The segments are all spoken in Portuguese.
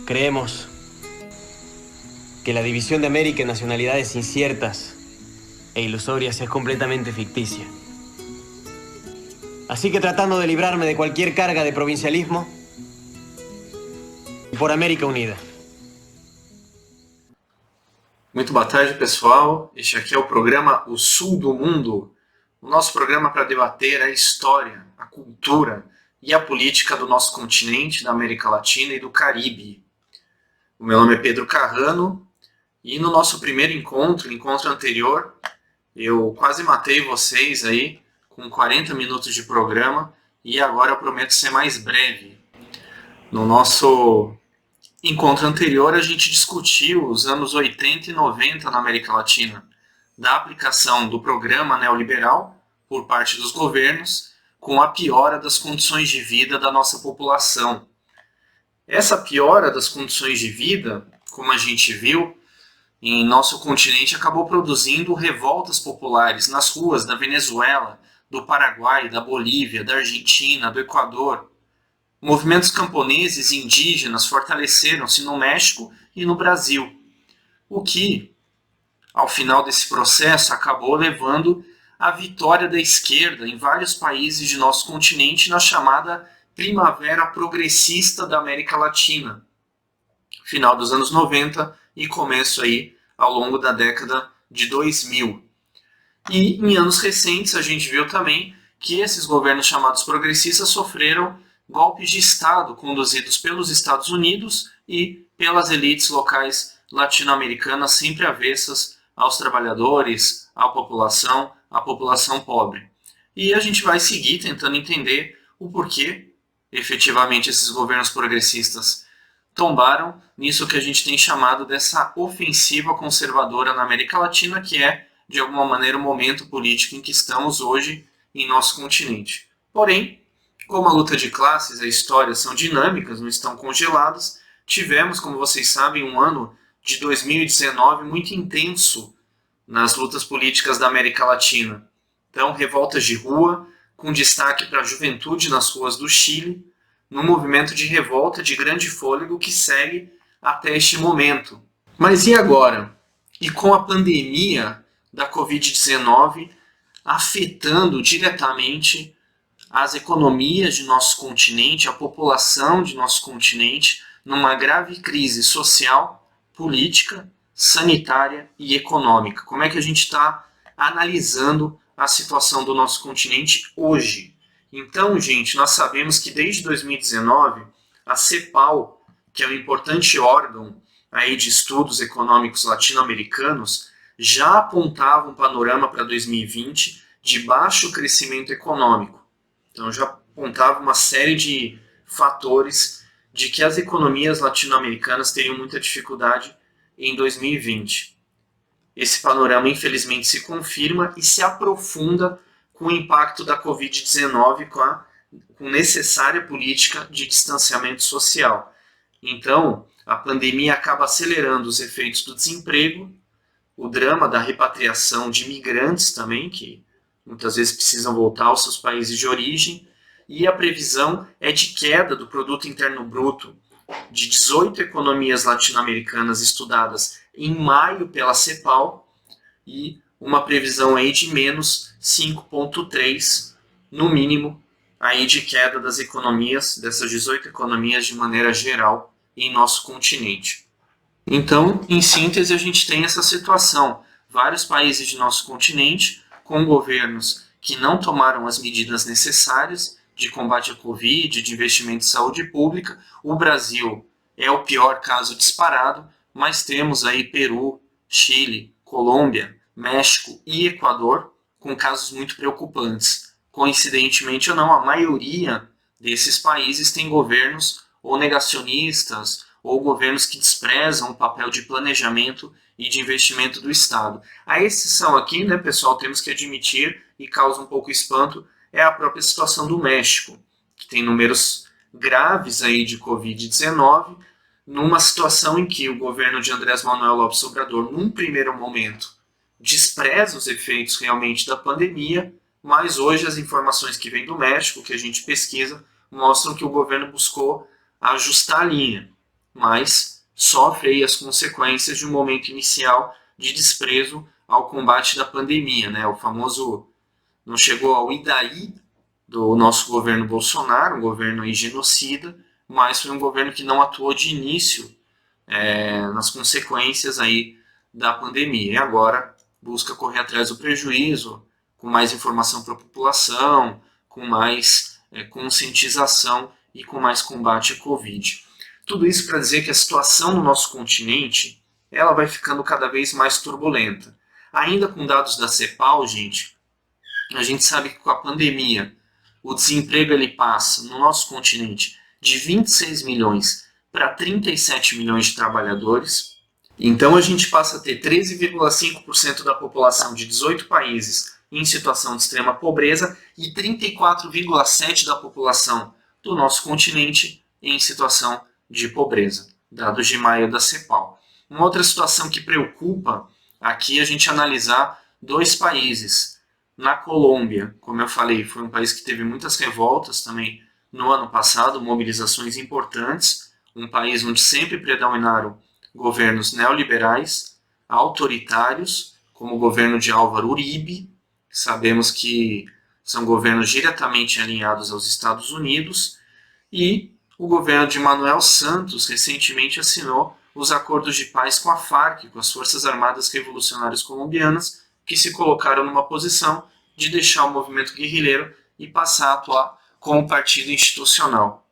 Creemos que la división de América en nacionalidades inciertas e ilusorias es completamente ficticia. Así que tratando de librarme de cualquier carga de provincialismo, por América Unida. Muito boa tarde, pessoal. Este aqui é o programa O Sul do Mundo, o nosso programa para debater a história, a cultura e a política do nosso continente, da América Latina e do Caribe. O meu nome é Pedro Carrano e no nosso primeiro encontro, encontro anterior, eu quase matei vocês aí com 40 minutos de programa e agora eu prometo ser mais breve. No nosso encontro anterior, a gente discutiu os anos 80 e 90 na América Latina, da aplicação do programa neoliberal por parte dos governos, com a piora das condições de vida da nossa população. Essa piora das condições de vida, como a gente viu, em nosso continente acabou produzindo revoltas populares nas ruas da Venezuela, do Paraguai, da Bolívia, da Argentina, do Equador. Movimentos camponeses e indígenas fortaleceram-se no México e no Brasil, o que, ao final desse processo, acabou levando à vitória da esquerda em vários países de nosso continente na chamada Primavera Progressista da América Latina, final dos anos 90 e começo aí ao longo da década de 2000. E em anos recentes a gente viu também que esses governos chamados progressistas sofreram golpes de Estado conduzidos pelos Estados Unidos e pelas elites locais latino-americanas sempre avessas aos trabalhadores, à população pobre. E a gente vai seguir tentando entender o porquê efetivamente esses governos progressistas tombaram nisso que a gente tem chamado dessa ofensiva conservadora na América Latina, que é, de alguma maneira, o momento político em que estamos hoje em nosso continente. Porém, como a luta de classes e a história são dinâmicas, não estão congeladas, tivemos, como vocês sabem, um ano de 2019 muito intenso nas lutas políticas da América Latina. Então, revoltas de rua, com destaque para a juventude nas ruas do Chile, num movimento de revolta de grande fôlego que segue até este momento. Mas e agora? E com a pandemia da Covid-19 afetando diretamente as economias de nosso continente, a população de nosso continente, numa grave crise social, política, sanitária e econômica. Como é que a gente está analisando a situação do nosso continente hoje? Então, gente, nós sabemos que desde 2019, a CEPAL, que é um importante órgão aí de estudos econômicos latino-americanos, já apontava um panorama para 2020 de baixo crescimento econômico. Então, já apontava uma série de fatores de que as economias latino-americanas teriam muita dificuldade em 2020. Esse panorama, infelizmente, se confirma e se aprofunda com o impacto da Covid-19, com necessária política de distanciamento social. Então, a pandemia acaba acelerando os efeitos do desemprego, o drama da repatriação de imigrantes também, que muitas vezes precisam voltar aos seus países de origem, e a previsão é de queda do produto interno bruto de 18 economias latino-americanas estudadas em maio pela CEPAL e uma previsão aí de menos 5,3 no mínimo aí de queda das economias, dessas 18 economias de maneira geral em nosso continente. Então, em síntese, a gente tem essa situação. Vários países de nosso continente com governos que não tomaram as medidas necessárias de combate à Covid, de investimento em saúde pública. O Brasil é o pior caso disparado, mas temos aí Peru, Chile, Colômbia, México e Equador com casos muito preocupantes. Coincidentemente ou não, a maioria desses países tem governos ou negacionistas ou governos que desprezam o papel de planejamento e de investimento do Estado. A exceção aqui, né, pessoal, temos que admitir, e causa um pouco espanto, é a própria situação do México, que tem números graves aí de Covid-19, numa situação em que o governo de Andrés Manuel Lopes Obrador, num primeiro momento, despreza os efeitos realmente da pandemia, mas hoje as informações que vêm do México, que a gente pesquisa, mostram que o governo buscou ajustar a linha. mas sofre aí as consequências de um momento inicial de desprezo ao combate da pandemia, né? O famoso não chegou ao Idaí do nosso governo Bolsonaro, um governo aí genocida, mas foi um governo que não atuou de início nas consequências aí da pandemia. E agora busca correr atrás do prejuízo, com mais informação para a população, com mais conscientização e com mais combate à Covid. Tudo isso para dizer que a situação no nosso continente ela vai ficando cada vez mais turbulenta. Ainda com dados da CEPAL, a gente sabe que com a pandemia o desemprego ele passa no nosso continente de 26 milhões para 37 milhões de trabalhadores. Então a gente passa a ter 13,5% da população de 18 países em situação de extrema pobreza e 34,7% da população do nosso continente em situação de pobreza, dados de maio da CEPAL. Uma outra situação que preocupa aqui é a gente analisar dois países. Na Colômbia, como eu falei, foi um país que teve muitas revoltas também no ano passado, mobilizações importantes, um país onde sempre predominaram governos neoliberais, autoritários, como o governo de Álvaro Uribe, sabemos que são governos diretamente alinhados aos Estados Unidos, e o governo de Manuel Santos recentemente assinou os acordos de paz com a FARC, com as Forças Armadas Revolucionárias Colombianas, que se colocaram numa posição de deixar o movimento guerrilheiro e passar a atuar como partido institucional.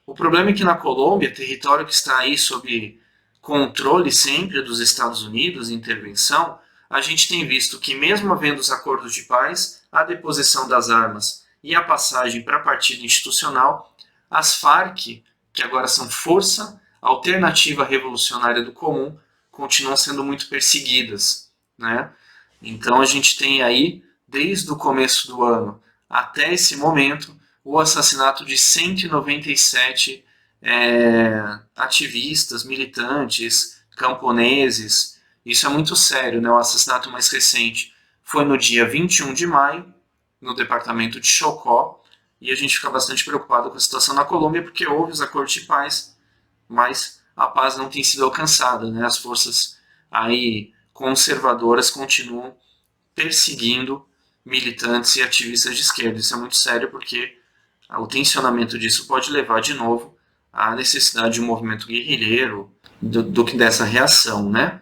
O problema é que na Colômbia, território que está aí sob controle sempre dos Estados Unidos, intervenção, a gente tem visto que mesmo havendo os acordos de paz, a deposição das armas e a passagem para partido institucional, as FARC, que agora são Força Alternativa Revolucionária do Comum, continuam sendo muito perseguidas, né? Então a gente tem aí, desde o começo do ano até esse momento, o assassinato de 197 ativistas, militantes, camponeses. Isso é muito sério, né? O assassinato mais recente foi no dia 21 de maio, no departamento de Chocó, e a gente fica bastante preocupado com a situação na Colômbia, porque houve os acordos de paz, mas a paz não tem sido alcançada, né? As forças aí conservadoras continuam perseguindo militantes e ativistas de esquerda. Isso é muito sério porque o tensionamento disso pode levar de novo à necessidade de um movimento guerrilheiro, do que dessa reação, né?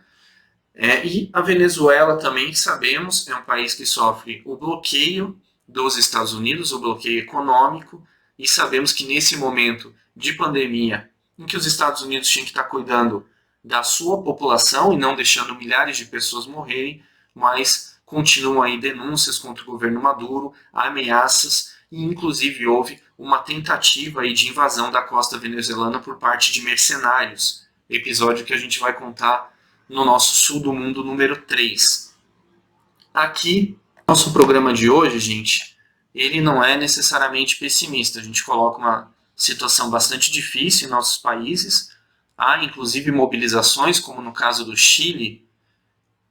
E a Venezuela também, sabemos, é um país que sofre o bloqueio dos Estados Unidos, o bloqueio econômico, e sabemos que nesse momento de pandemia, em que os Estados Unidos tinham que estar cuidando da sua população e não deixando milhares de pessoas morrerem, mas continuam aí denúncias contra o governo Maduro, ameaças, e inclusive houve uma tentativa aí de invasão da costa venezuelana por parte de mercenários, episódio que a gente vai contar no nosso Sul do Mundo número 3. Aqui, nosso programa de hoje, gente, ele não é necessariamente pessimista. A gente coloca uma situação bastante difícil em nossos países. Há, inclusive, mobilizações, como no caso do Chile,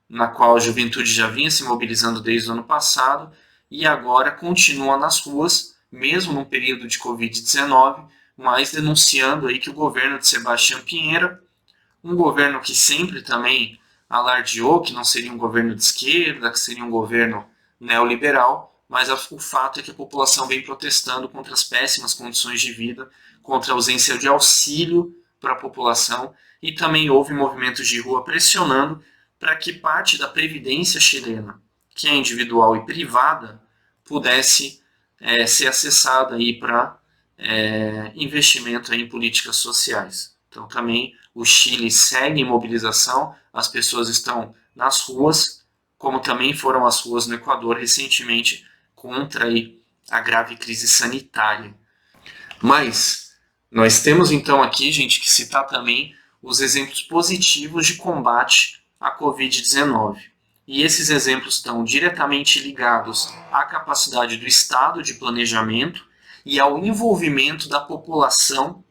na qual a juventude já vinha se mobilizando desde o ano passado, e agora continua nas ruas, mesmo num período de Covid-19, mas denunciando aí que o governo de Sebastião Pinheira, um governo que sempre também alardeou que não seria um governo de esquerda, que seria um governo neoliberal, mas o fato é que a população vem protestando contra as péssimas condições de vida, contra a ausência de auxílio para a população, e também houve movimentos de rua pressionando para que parte da previdência chilena, que é individual e privada, pudesse ser acessada para investimento em políticas sociais. Então também o Chile segue em mobilização, as pessoas estão nas ruas, como também foram as ruas no Equador recentemente contra a grave crise sanitária. Mas nós temos então aqui, gente, que citar também os exemplos positivos de combate à Covid-19. E esses exemplos estão diretamente ligados à capacidade do Estado de planejamento e ao envolvimento da população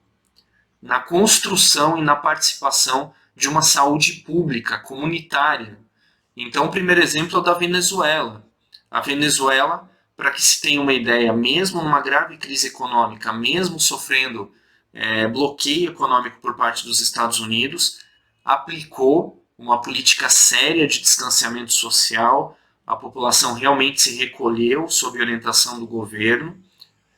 na construção e na participação de uma saúde pública, comunitária. Então, o primeiro exemplo é o da Venezuela. A Venezuela, para que se tenha uma ideia, mesmo numa grave crise econômica, mesmo sofrendo bloqueio econômico por parte dos Estados Unidos, aplicou uma política séria de distanciamento social, a população realmente se recolheu sob orientação do governo,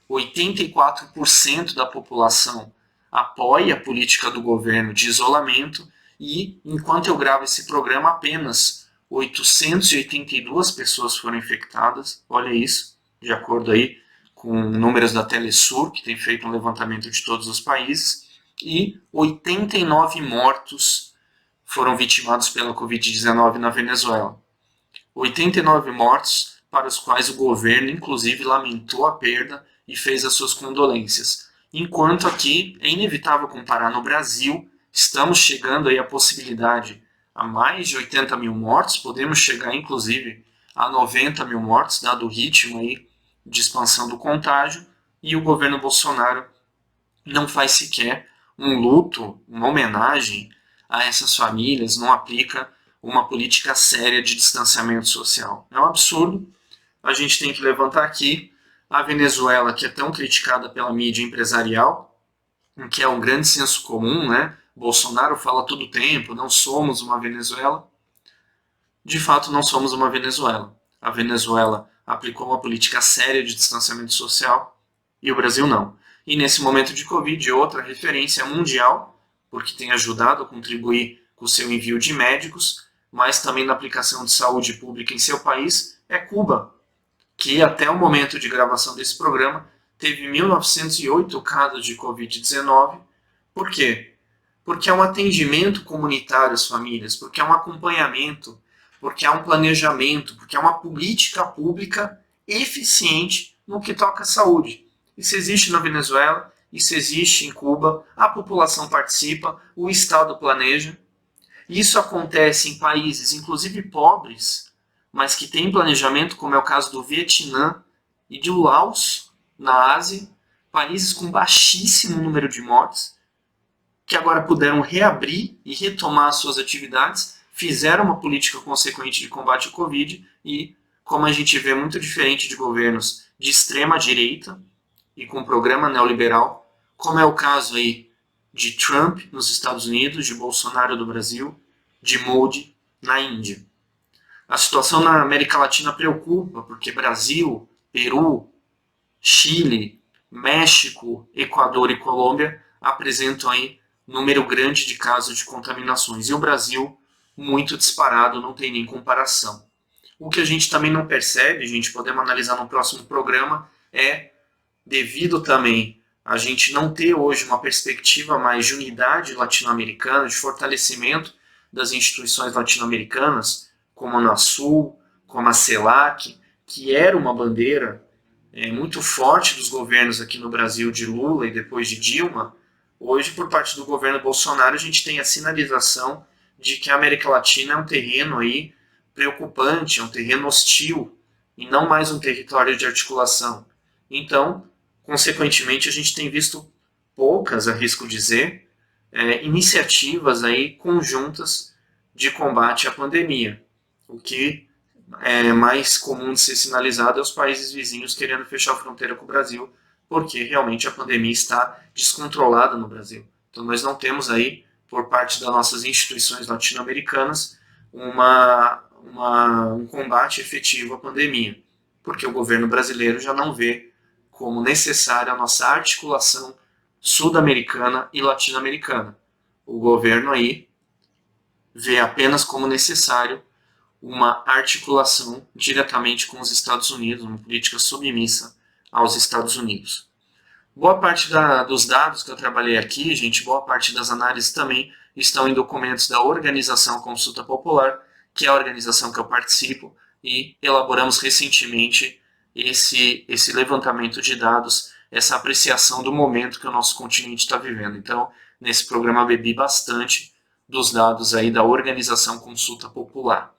84% da população apoia a política do governo de isolamento e, enquanto eu gravo esse programa, apenas 882 pessoas foram infectadas, olha isso, de acordo aí com números da Telesur, que tem feito um levantamento de todos os países, e 89 mortos foram vitimados pela Covid-19 na Venezuela. 89 mortos para os quais o governo, inclusive, lamentou a perda e fez as suas condolências. Enquanto aqui é inevitável comparar no Brasil, estamos chegando aí à possibilidade a mais de 80 mil mortos, podemos chegar inclusive a 90 mil mortos, dado o ritmo aí de expansão do contágio, e o governo Bolsonaro não faz sequer um luto, uma homenagem a essas famílias, não aplica uma política séria de distanciamento social. É um absurdo. A gente tem que levantar aqui a Venezuela, que é tão criticada pela mídia empresarial, que é um grande senso comum, né? Bolsonaro fala todo o tempo, não somos uma Venezuela. De fato, não somos uma Venezuela. A Venezuela aplicou uma política séria de distanciamento social e o Brasil não. E nesse momento de Covid, outra referência mundial, porque tem ajudado a contribuir com o seu envio de médicos, mas também na aplicação de saúde pública em seu país, é Cuba, que até o momento de gravação desse programa teve 1.908 casos de Covid-19. Por quê? Porque é um atendimento comunitário às famílias, porque é um acompanhamento, porque é um planejamento, porque é uma política pública eficiente no que toca à saúde. Isso existe na Venezuela, isso existe em Cuba, a população participa, o Estado planeja. Isso acontece em países, inclusive pobres, mas que têm planejamento, como é o caso do Vietnã e do Laos, na Ásia, países com baixíssimo número de mortes, que agora puderam reabrir e retomar suas atividades, fizeram uma política consequente de combate à Covid e, como a gente vê muito diferente de governos de extrema direita e com programa neoliberal, como é o caso aí de Trump nos Estados Unidos, de Bolsonaro do Brasil, de Modi na Índia. A situação na América Latina preocupa, porque Brasil, Peru, Chile, México, Equador e Colômbia apresentam aí número grande de casos de contaminações. E o Brasil, muito disparado, não tem nem comparação. O que a gente também não percebe, a gente podemos analisar no próximo programa, é devido também a gente não ter hoje uma perspectiva mais de unidade latino-americana, de fortalecimento das instituições latino-americanas, como a Unasul, como a CELAC, que era uma bandeira muito forte dos governos aqui no Brasil de Lula e depois de Dilma. Hoje, por parte do governo Bolsonaro, a gente tem a sinalização de que a América Latina é um terreno aí preocupante, é um terreno hostil e não mais um território de articulação. Então, consequentemente, a gente tem visto poucas, arrisco dizer, iniciativas aí conjuntas de combate à pandemia. O que é mais comum de ser sinalizado é os países vizinhos querendo fechar a fronteira com o Brasil, porque realmente a pandemia está descontrolada no Brasil. Então nós não temos aí, por parte das nossas instituições latino-americanas, um combate efetivo à pandemia, porque o governo brasileiro já não vê como necessária a nossa articulação sul-americana e latino-americana. O governo aí vê apenas como necessário uma articulação diretamente com os Estados Unidos, uma política submissa aos Estados Unidos. Boa parte dos dados que eu trabalhei aqui, gente, boa parte das análises também estão em documentos da Organização Consulta Popular, que é a organização que eu participo, e elaboramos recentemente esse levantamento de dados, essa apreciação do momento que o nosso continente está vivendo. Então, nesse programa bebi bastante dos dados aí da Organização Consulta Popular.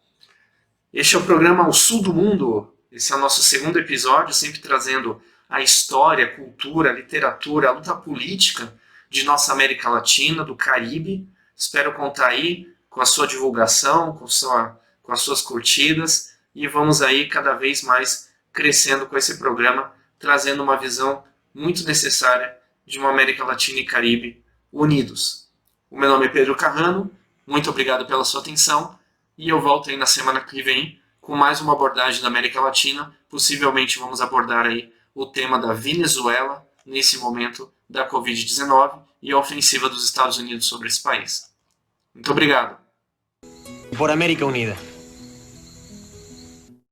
Este é o programa O Sul do Mundo. Esse é o nosso segundo episódio, sempre trazendo a história, a cultura, a literatura, a luta política de nossa América Latina, do Caribe. Espero contar aí com a sua divulgação, com as suas curtidas, e vamos aí cada vez mais crescendo com esse programa, trazendo uma visão muito necessária de uma América Latina e Caribe unidos. O meu nome é Pedro Carrano, muito obrigado pela sua atenção e eu volto aí na semana que vem com mais uma abordagem da América Latina. Possivelmente vamos abordar aí o tema da Venezuela nesse momento da Covid-19 e a ofensiva dos Estados Unidos sobre esse país. Muito obrigado. Por América Unida.